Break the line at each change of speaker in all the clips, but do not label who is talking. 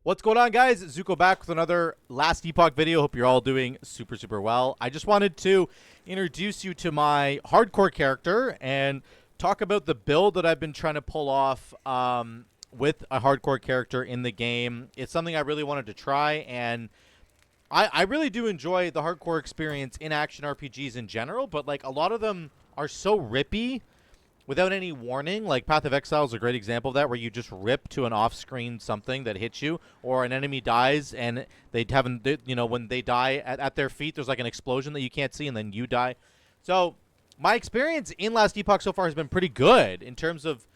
What's going on, guys? Zuko back with another Last Epoch video. Hope you're all doing super well. I just wanted to introduce you to my hardcore character and talk about the build that I've been trying to pull off with a hardcore character in the game. It's something I really wanted to try, and I really do enjoy the hardcore experience in action RPGs in general, but like a lot of them are so rippy without any warning. Like Path of Exile is a great example of that, where you just rip to an off-screen something that hits you, or an enemy dies and they haven't, when they die at their feet, there's like an explosion that you can't see, and then you die. So my experience in Last Epoch so far has been pretty good in terms of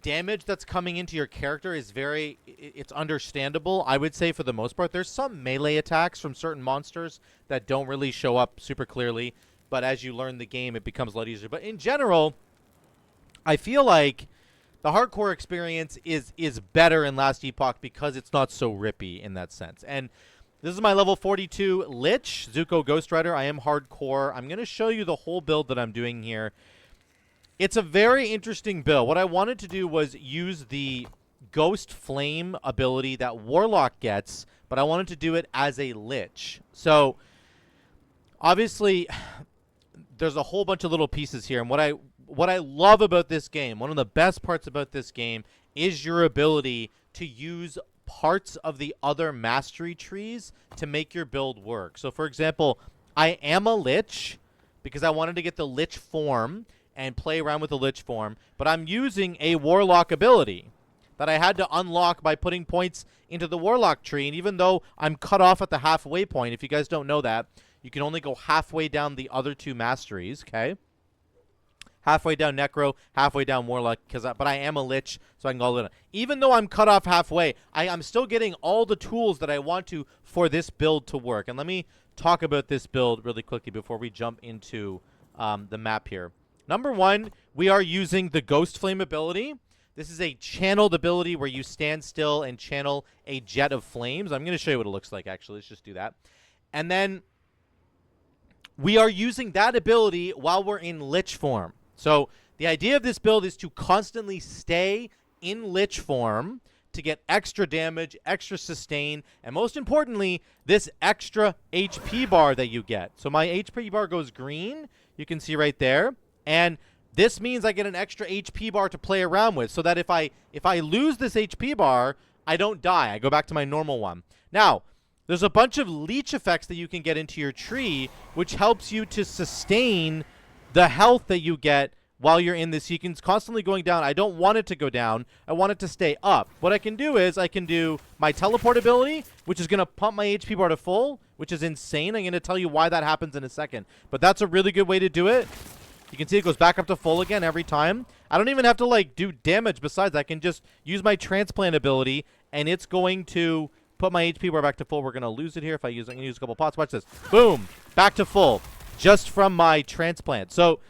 damage that's coming into your character. It's understandable, I would say, for the most part. There's some melee attacks from certain monsters that don't really show up super clearly, but as you learn the game, it becomes a lot easier. But in general, I feel like the hardcore experience is better in Last Epoch because it's not so rippy in that sense. And this is my level 42 Lich, Zuko Ghost Rider. I am hardcore. I'm going to show you the whole build that I'm doing here. It's a very interesting build. What I wanted to do was use the Ghost Flame ability that Warlock gets, but I wanted to do it as a Lich. So, obviously, there's a whole bunch of little pieces here, and what I love about this game, one of the best parts about this game, is your ability to use parts of the other mastery trees to make your build work. So, for example, I am a Lich because I wanted to get the Lich form and play around with the Lich form, but I'm using a Warlock ability that I had to unlock by putting points into the Warlock tree, and even though I'm cut off at the halfway point, if you guys don't know that, you can only go halfway down the other two masteries, okay? Halfway down Necro, halfway down Warlock, but I am a Lich, so I can go in. Even though I'm cut off halfway, I'm still getting all the tools that I want to for this build to work. And let me talk about this build really quickly before we jump into the map here. Number one, we are using the Ghost Flame ability. This is a channeled ability where you stand still and channel a jet of flames. I'm going to show you what it looks like, actually. Let's just do that. And then we are using that ability while we're in Lich form. So the idea of this build is to constantly stay in Lich form to get extra damage, extra sustain, and most importantly, this extra HP bar that you get. So my HP bar goes green, you can see right there, and this means I get an extra HP bar to play around with, so that if I lose this HP bar, I don't die. I go back to my normal one. Now, there's a bunch of leech effects that you can get into your tree, which helps you to sustain the health that you get while you're in this sequence, constantly going down. I don't want it to go down. I want it to stay up. What I can do is I can do my teleport ability, which is going to pump my HP bar to full, which is insane. I'm going to tell you why that happens in a second. But that's a really good way to do it. You can see it goes back up to full again every time. I don't even have to, like, do damage besides. I can just use my transplant ability, and it's going to put my HP bar back to full. We're going to lose it here if I'm going to use a couple pots. Watch this. Boom. Back to full. Just from my transplant. So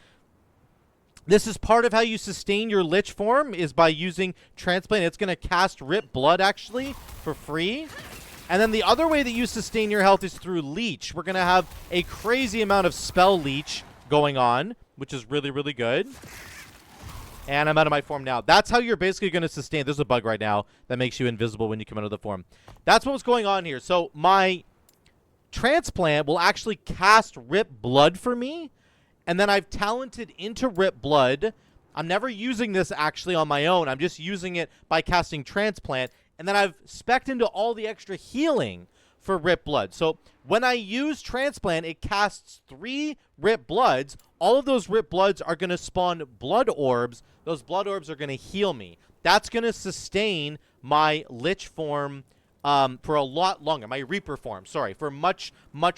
this is part of how you sustain your Lich form, is by using transplant. It's going to cast Rip Blood, actually, for free. And then the other way that you sustain your health is through Leech. We're going to have a crazy amount of spell Leech going on, which is really good. And I'm out of my form now. That's how you're basically going to sustain. There's a bug right now that makes you invisible when you come out of the form. That's what's going on here. So my transplant will actually cast Rip Blood for me, and then I've talented into Rip Blood. I'm never using this actually on my own. I'm just using it by casting transplant, and then I've spec'd into all the extra healing for Rip Blood. So when I use transplant, it casts 3 Rip Bloods. All of those Rip Bloods are going to spawn blood orbs. Those blood orbs are going to heal me. That's going to sustain my Lich form for a lot longer. My Reaper form, sorry, for much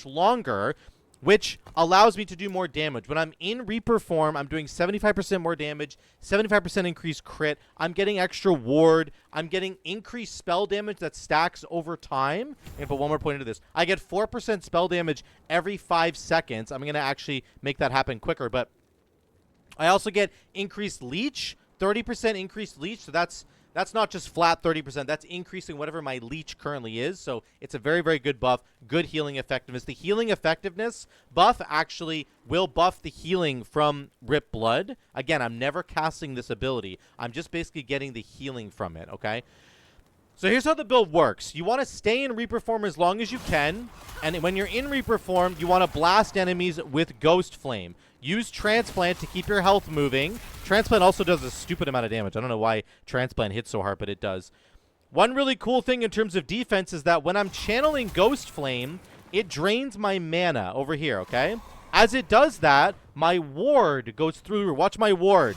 longer, which allows me to do more damage. When I'm in Reaper form, I'm doing 75% more damage, 75% increased crit. I'm getting extra ward. I'm getting increased spell damage that stacks over time. And put one more point into this. I get 4% spell damage every 5 seconds. I'm going to actually make that happen quicker, but I also get increased leech, 30% increased leech. So that's not just flat 30%. That's increasing whatever my leech currently is. So it's a very good buff. Good healing effectiveness. The healing effectiveness buff actually will buff the healing from Rip Blood. Again, I'm never casting this ability. I'm just basically getting the healing from it, okay? So here's how the build works. You want to stay in Reaper form as long as you can. And when you're in Reaper form, you want to blast enemies with Ghost Flame. Use Transplant to keep your health moving. Transplant also does a stupid amount of damage. I don't know why Transplant hits so hard, but it does. One really cool thing in terms of defense is that when I'm channeling Ghost Flame, it drains my mana over here, okay? As it does that, my ward goes through. Watch my ward.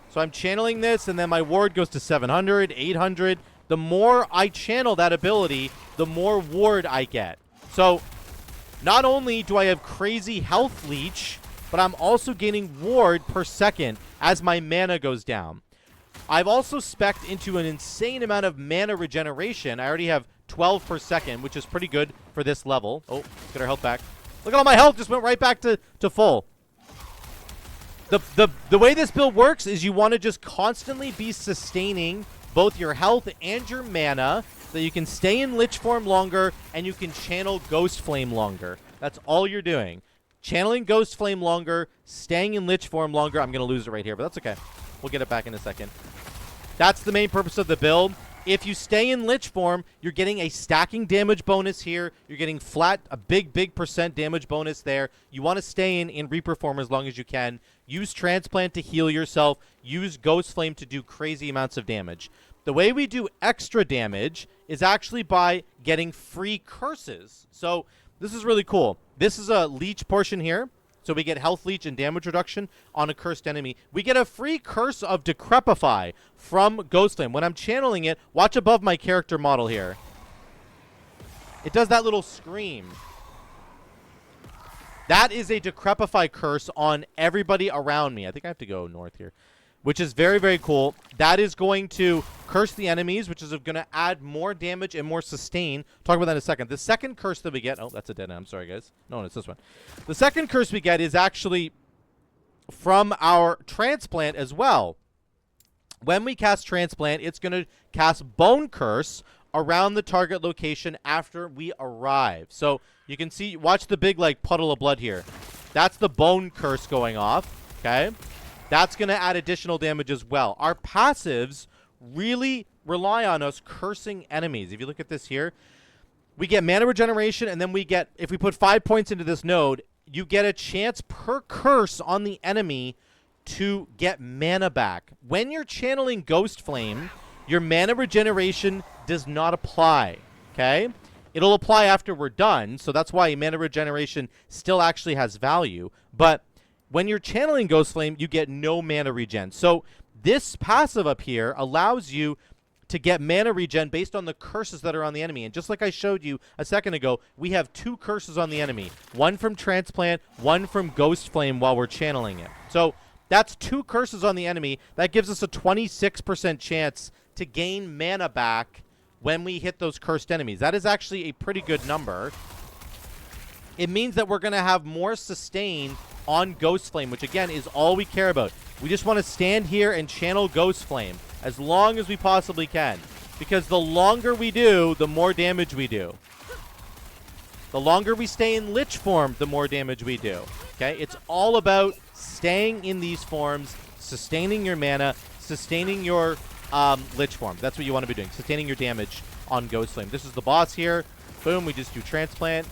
So I'm channeling this, and then my ward goes to 700, 800. The more I channel that ability, the more ward I get. So not only do I have crazy health leech, but I'm also gaining ward per second as my mana goes down. I've also spec'd into an insane amount of mana regeneration. I already have 12 per second, which is pretty good for this level. Oh, get our health back. Look at all my health just went right back to full. The way this build works is you want to just constantly be sustaining both your health and your mana so you can stay in Lich form longer and you can channel Ghost Flame longer. That's all you're doing. Channeling Ghost Flame longer, staying in Lich form longer. I'm going to lose it right here, but that's okay. We'll get it back in a second. That's the main purpose of the build. If you stay in Lich form, you're getting a stacking damage bonus here. You're getting flat, a big percent damage bonus there. You want to stay in Reaper form as long as you can. Use Transplant to heal yourself. Use Ghost Flame to do crazy amounts of damage. The way we do extra damage is actually by getting free curses. So this is really cool. This is a leech portion here. So we get health leech and damage reduction on a cursed enemy. We get a free curse of Decrepify from Ghost Flame. When I'm channeling it, watch above my character model here. It does that little scream. That is a Decrepify curse on everybody around me. I think I have to go north here, which is very cool. That is going to curse the enemies, which is going to add more damage and more sustain. Talk about that in a second. The second curse that we get... Oh, that's a dead end. I'm sorry, guys. No, it's this one. The second curse we get is actually from our Transplant as well. When we cast Transplant, it's going to cast Bone Curse around the target location after we arrive. So you can see... Watch the big, like, puddle of blood here. That's the Bone Curse going off. Okay? That's going to add additional damage as well. Our passives really rely on us cursing enemies. If you look at this here, we get mana regeneration, and then we get, if we put 5 points into this node, you get a chance per curse on the enemy to get mana back. When you're channeling Ghost Flame, your mana regeneration does not apply, okay? It'll apply after we're done, so that's why mana regeneration still actually has value, but when you're channeling Ghost Flame, you get no mana regen. So this passive up here allows you to get mana regen based on the curses that are on the enemy. And just like I showed you a second ago, we have 2 curses on the enemy. One from Transplant, one from Ghost Flame while we're channeling it. So that's 2 curses on the enemy. That gives us a 26% chance to gain mana back when we hit those cursed enemies. That is actually a pretty good number. It means that we're going to have more sustain on Ghost Flame, which again is all we care about. We just want to stand here and channel Ghost Flame as long as we possibly can, because the longer we do, the more damage we do. The longer we stay in Lich form, the more damage we do. Okay, it's all about staying in these forms, sustaining your mana, sustaining your Lich form. That's what you want to be doing, sustaining your damage on Ghost Flame. This is the boss here. Boom, we just do Transplant.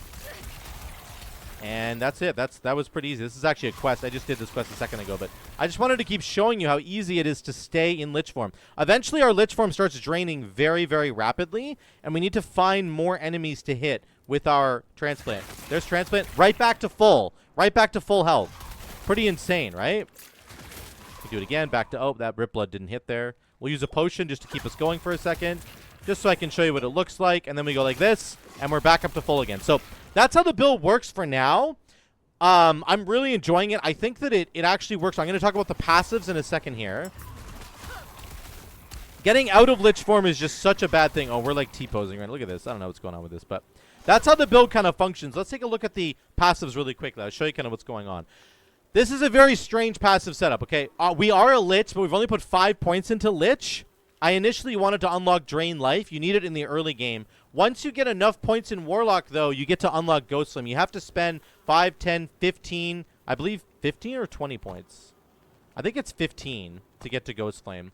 And that's it. That was pretty easy. This is actually a quest. I just did this quest a second ago, but I just wanted to keep showing you how easy it is to stay in Lich form. Eventually, our Lich form starts draining very rapidly, and we need to find more enemies to hit with our Transplant. There's Transplant. Right back to full. Right back to full health. Pretty insane, right? We do it again. Back to... Oh, that Rip Blood didn't hit there. We'll use a potion just to keep us going for a second, just so I can show you what it looks like. And then we go like this, and we're back up to full again. So that's how the build works for now. I'm really enjoying it. I think that it actually works. I'm going to talk about the passives in a second here. Getting out of Lich form is just such a bad thing. Oh, we're like T-posing right now. Look at this. I don't know what's going on with this, but that's how the build kind of functions. Let's take a look at the passives really quickly. I'll show you kind of what's going on. This is a very strange passive setup, okay? We are a Lich, but we've only put 5 points into Lich. I initially wanted to unlock Drain Life. You need it in the early game. Once you get enough points in Warlock, though, you get to unlock Ghost Flame. You have to spend 5, 10, 15, I believe 15 or 20 points. I think it's 15 to get to Ghost Flame.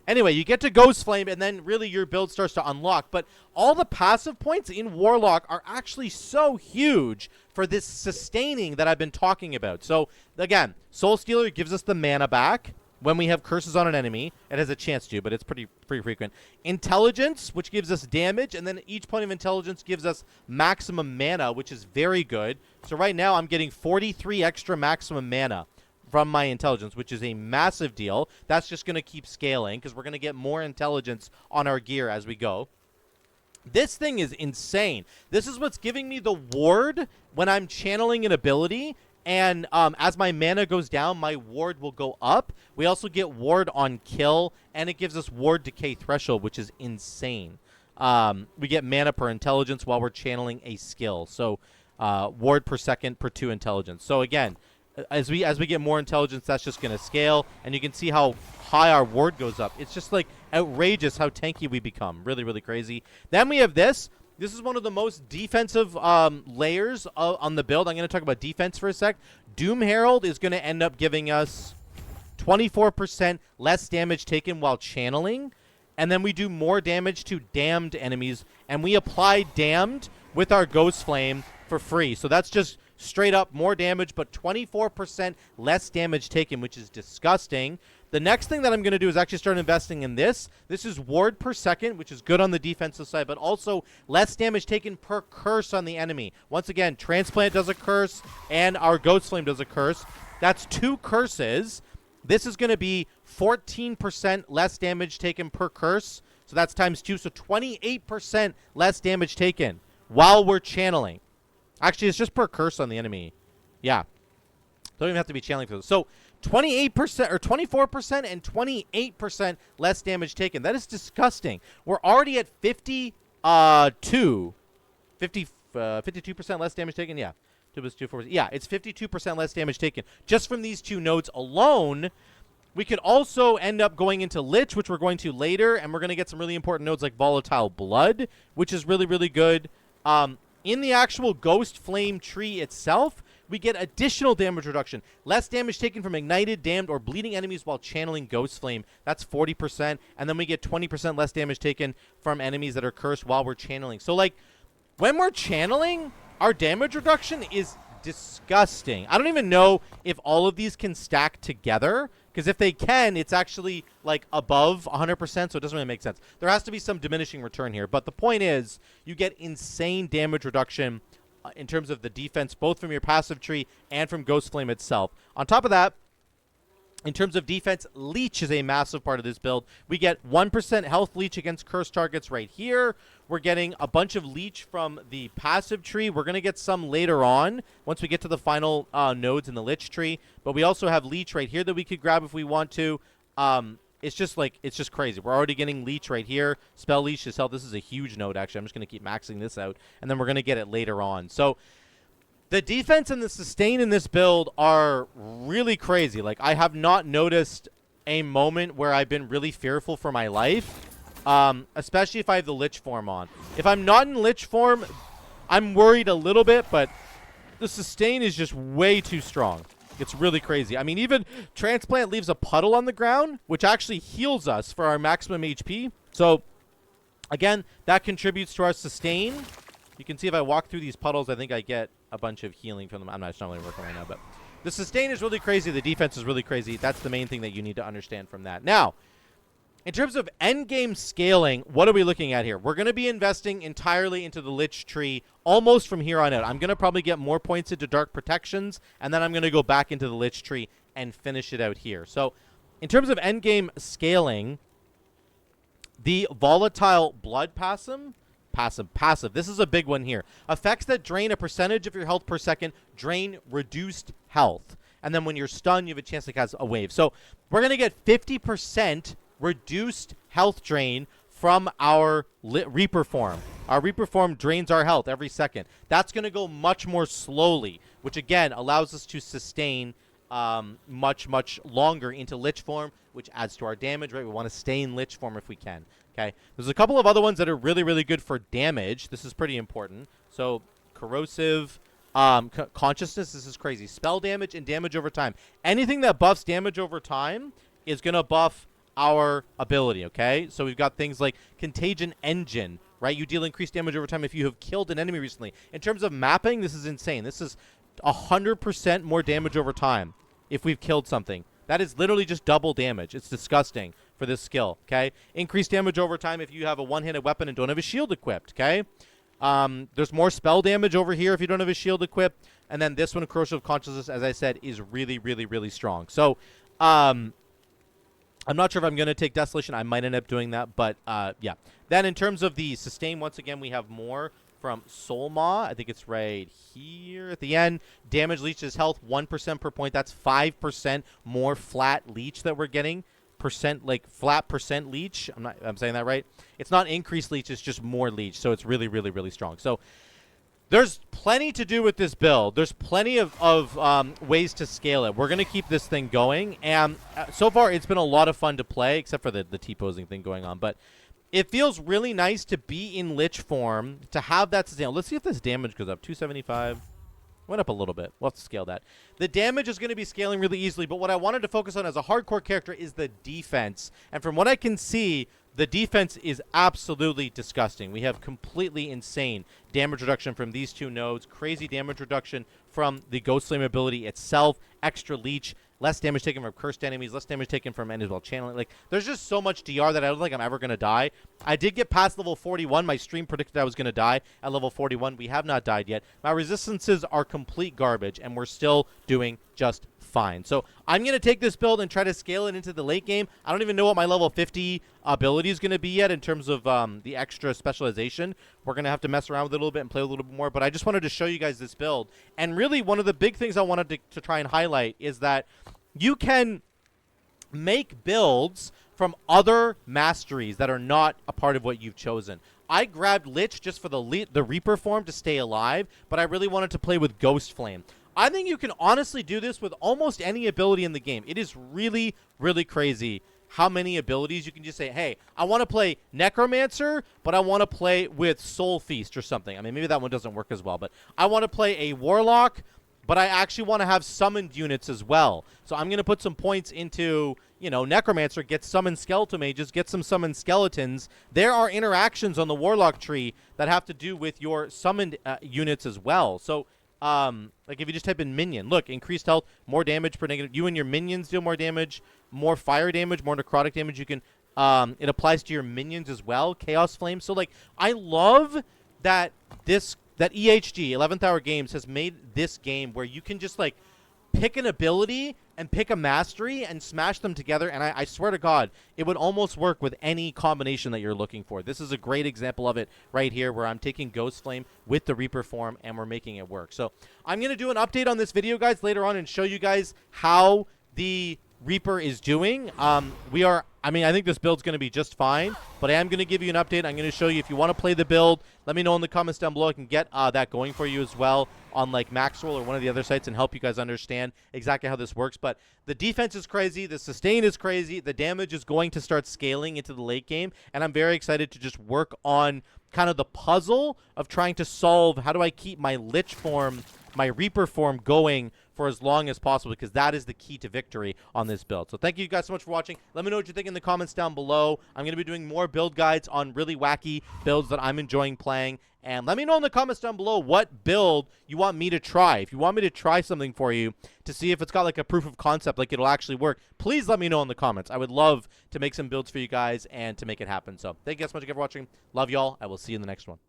Anyway, you get to Ghost Flame, and then really your build starts to unlock. But all the passive points in Warlock are actually so huge for this sustaining that I've been talking about. So, again, Soul Stealer gives us the mana back. When we have curses on an enemy, it has a chance to, but it's pretty frequent. Intelligence, which gives us damage, and then each point of intelligence gives us maximum mana, which is very good. So right now I'm getting 43 extra maximum mana from my intelligence, which is a massive deal. That's just going to keep scaling because we're going to get more intelligence on our gear as we go. This thing is insane. This is what's giving me the ward when I'm channeling an ability. And as my mana goes down, my ward will go up. We also get ward on kill, and it gives us ward decay threshold, which is insane. We get mana per intelligence while we're channeling a skill. So ward per second per 2 intelligence. So again, as we get more intelligence, that's just going to scale. And you can see how high our ward goes up. It's just like outrageous how tanky we become. Really, really crazy. Then we have this. This is one of the most defensive layers on the build. I'm going to talk about defense for a sec. Doom Herald is going to end up giving us 24% less damage taken while channeling. And then we do more damage to damned enemies. And we apply damned with our Ghost Flame for free. So that's just straight up more damage, but 24% less damage taken, which is disgusting. The next thing that I'm going to do is actually start investing in this. This is ward per second, which is good on the defensive side, but also less damage taken per curse on the enemy. Once again, Transplant does a curse, and our Ghost Flame does a curse. That's 2 curses. This is going to be 14% less damage taken per curse, so that's times 2, so 28% less damage taken while we're channeling. Actually, it's just per curse on the enemy. Yeah. Don't even have to be channeling for this. So 28% or 24% and 28% less damage taken. That is disgusting. We're already at 52% less damage taken. Yeah. 2 plus 2, 4. Yeah, it's 52% less damage taken. Just from these 2 nodes alone. We could also end up going into Lich, which we're going to later, and we're going to get some really important nodes like Volatile Blood, which is really, really good. In the actual Ghost Flame tree itself, we get additional damage reduction. Less damage taken from ignited, damned, or bleeding enemies while channeling Ghost Flame. That's 40%. And then we get 20% less damage taken from enemies that are cursed while we're channeling. So, like, when we're channeling, our damage reduction is disgusting. I don't even know if all of these can stack together. Because if they can, it's actually, like, above 100%, so it doesn't really make sense. There has to be some diminishing return here. But the point is, you get insane damage reduction in terms of the defense, both from your passive tree and from Ghost Flame itself. On top of that, in terms of defense, Leech is a massive part of this build. We get 1% health Leech against cursed targets right here. We're getting a bunch of Leech from the passive tree. We're going to get some later on once we get to the final nodes in the Lich tree. But we also have Leech right here that we could grab if we want to. It's just crazy. We're already getting Leech right here. Spell Leech is health. This is a huge node, actually. I'm just going to keep maxing this out. And then we're going to get it later on. So the defense and the sustain in this build are really crazy. Like, I have not noticed a moment where I've been really fearful for my life, especially if I have the Lich form on. If I'm not in Lich form, I'm worried a little bit, but the sustain is just way too strong. It's really crazy. I mean, even Transplant leaves a puddle on the ground, which actually heals us for our maximum HP. So, again, that contributes to our sustain. You can see if I walk through these puddles, I think I get a bunch of healing from them. I'm not really working right now, but the sustain is really crazy. The defense is really crazy. That's the main thing that you need to understand from that. Now, in terms of endgame scaling, what are we looking at here? We're going to be investing entirely into the Lich tree almost from here on out. I'm going to probably get more points into Dark Protections, and then I'm going to go back into the Lich tree and finish it out here. So, in terms of endgame scaling, the Volatile Blood passive. This is a big one here. Effects that drain a percentage of your health per second drain reduced health. And then when you're stunned, you have a chance to cast a wave. So we're going to get 50% reduced health drain from our Reaper form. Our Reaper form drains our health every second. That's going to go much more slowly, which again allows us to sustain much longer into Lich form, which adds to our damage, right? We want to stay in Lich form if we can. Okay, there's a couple of other ones that are really good for damage. This is pretty important. So corrosive, consciousness. This is crazy. Spell damage and damage over time. Anything that buffs damage over time is gonna buff our ability, okay? So we've got things like Contagion Engine, right? You deal increased damage over time if you have killed an enemy recently. In terms of mapping, this is insane. This is 100% more damage over time if we've killed something. That is literally just double damage. It's disgusting for this skill, okay? Increased damage over time if you have a one-handed weapon and don't have a shield equipped, okay? There's more spell damage over here if you don't have a shield equipped. And then this one, Corrosion of Consciousness, as I said, is really, really, really strong. So, I'm not sure if I'm going to take Desolation. I might end up doing that, but yeah. Then in terms of the sustain, once again, we have more from Soul Maw. I think it's right here at the end. Damage leeches health 1% per point. That's 5% more flat leech that we're getting. Flat percent leech. I'm saying that right. It's not increased leech, it's just more leech. So it's really, really, really strong. So there's plenty to do with this build. There's plenty of ways to scale it. We're going to keep this thing going. And so far, it's been a lot of fun to play, except for the T-posing thing going on. But it feels really nice to be in Lich form, to have that sustain. Let's see if this damage goes up. 275. Went up a little bit. We'll have to scale that. The damage is going to be scaling really easily, but what I wanted to focus on as a hardcore character is the defense. And from what I can see, the defense is absolutely disgusting. We have completely insane damage reduction from these two nodes, crazy damage reduction from the Ghost Flame ability itself, extra leech, less damage taken from cursed enemies, less damage taken from enemies while channeling. Like, there's just so much DR that I don't think I'm ever going to die. I did get past level 41. My stream predicted I was going to die at level 41. We have not died yet. My resistances are complete garbage, and we're still doing just fine. So I'm going to take this build and try to scale it into the late game. I don't even know what my level 50 ability is going to be yet in terms of the extra specialization. We're going to have to mess around with it a little bit and play a little bit more, but I just wanted to show you guys this build. And really, one of the big things I wanted to try and highlight is that you can make builds from other masteries that are not a part of what you've chosen. I grabbed Lich just for the Reaper form to stay alive, but I really wanted to play with Ghost Flame. I think you can honestly do this with almost any ability in the game. It is really, really crazy how many abilities you can just say, hey, I want to play Necromancer, but I want to play with Soul Feast or something. I mean, maybe that one doesn't work as well, but I want to play a Warlock, but I actually want to have summoned units as well. So I'm going to put some points into, you know, Necromancer, get summoned Skeletal Mages, get some summoned Skeletons. There are interactions on the Warlock tree that have to do with your summoned units as well. So, like if you just type in minion, look, increased health, more damage per negative. You and your minions deal more damage, more fire damage, more necrotic damage. You can, it applies to your minions as well. Chaos Flame. So, like, I love that that EHG, 11th Hour Games, has made this game where you can just, like, pick an ability and pick a mastery and smash them together, and I swear to God, it would almost work with any combination that you're looking for. This is a great example of it right here, where I'm taking Ghost Flame with the Reaper form, and we're making it work. So I'm going to do an update on this video, guys, later on and show you guys how the Reaper is doing. I think this build's going to be just fine, but I am going to give you an update. I'm going to show you if you want to play the build. Let me know in the comments down below. I can get that going for you as well on like Maxroll or one of the other sites and help you guys understand exactly how this works. But the defense is crazy. The sustain is crazy. The damage is going to start scaling into the late game, and I'm very excited to just work on kind of the puzzle of trying to solve how do I keep my Lich form, my Reaper form going for as long as possible, because that is the key to victory on this build. So thank you guys so much for watching. Let me know what you think in the comments down below. I'm going to be doing more build guides on really wacky builds that I'm enjoying playing. And let me know in the comments down below what build you want me to try. If you want me to try something for you to see if it's got like a proof of concept, like it'll actually work, please let me know in the comments. I would love to make some builds for you guys and to make it happen. So thank you guys so much again for watching. Love y'all. I will see you in the next one.